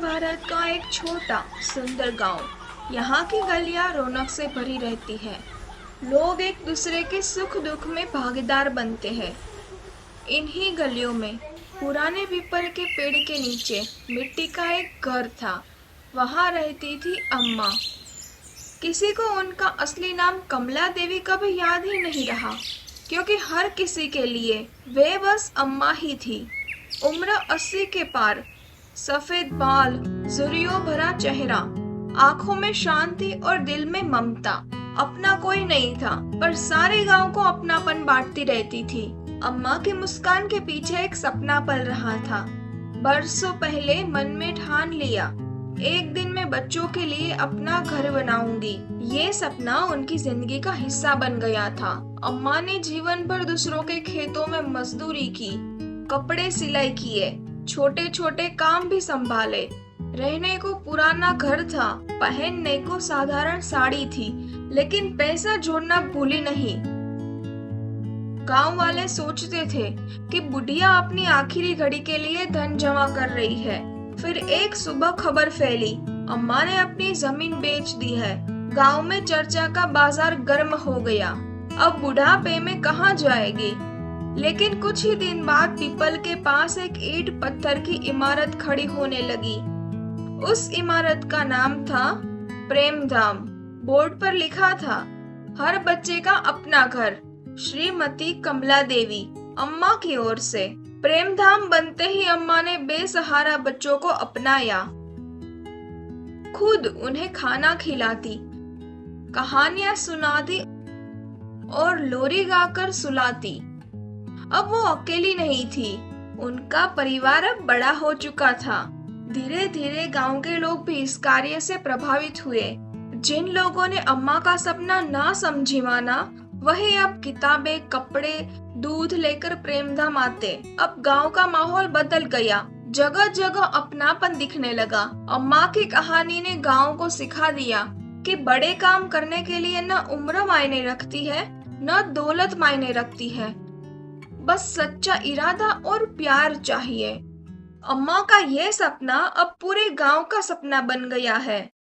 भारत का एक छोटा सुंदर गांव। यहाँ की गलियां रौनक से भरी रहती है। लोग एक दूसरे के सुख दुख में भागीदार बनते हैं। इन्हीं गलियों में पुराने पीपल के पेड़ के नीचे मिट्टी का एक घर था। वहाँ रहती थी अम्मा। किसी को उनका असली नाम कमला देवी कभी याद ही नहीं रहा, क्योंकि हर किसी के लिए वे बस अम्मा ही थी। उम्र 80 के पार, सफेद बाल, झुर्रियों भरा चेहरा, आंखों में शांति और दिल में ममता। अपना कोई नहीं था, पर सारे गांव को अपनापन बांटती रहती थी। अम्मा की मुस्कान के पीछे एक सपना पल रहा था। बरसों पहले मन में ठान लिया, एक दिन मैं बच्चों के लिए अपना घर बनाऊंगी। ये सपना उनकी जिंदगी का हिस्सा बन गया था। अम्मा ने जीवन भर दूसरों के खेतों में मजदूरी की, कपड़े सिलाई किए, छोटे छोटे काम भी संभाले। रहने को पुराना घर था, पहनने को साधारण साड़ी थी, लेकिन पैसा जोड़ना भूली नहीं। गांव वाले सोचते थे कि बुढ़िया अपनी आखिरी घड़ी के लिए धन जमा कर रही है। फिर एक सुबह खबर फैली, अम्मा ने अपनी जमीन बेच दी है। गांव में चर्चा का बाजार गर्म हो गया। अब बुढ़ापे में कहाँ जाएगी? लेकिन कुछ ही दिन बाद पीपल के पास एक ईंट पत्थर की इमारत खड़ी होने लगी। उस इमारत का नाम था प्रेमधाम। बोर्ड पर लिखा था, हर बच्चे का अपना घर, श्रीमती कमला देवी, अम्मा की ओर से। प्रेमधाम बनते ही अम्मा ने बेसहारा बच्चों को अपनाया। खुद उन्हें खाना खिलाती, कहानियां सुनाती और लोरी गाकर सुलाती। अब वो अकेली नहीं थी, उनका परिवार अब बड़ा हो चुका था। धीरे धीरे गांव के लोग भी इस कार्य से प्रभावित हुए। जिन लोगों ने अम्मा का सपना ना समझी माना, वही अब किताबें, कपड़े, दूध लेकर प्रेमधाम आते। अब गांव का माहौल बदल गया, जगह जगह अपनापन दिखने लगा। अम्मा की कहानी ने गांव को सिखा दिया कि बड़े काम करने के लिए न उम्र मायने रखती है, न दौलत मायने रखती है, बस सच्चा इरादा और प्यार चाहिए। अम्मा का ये सपना अब पूरे गांव का सपना बन गया है।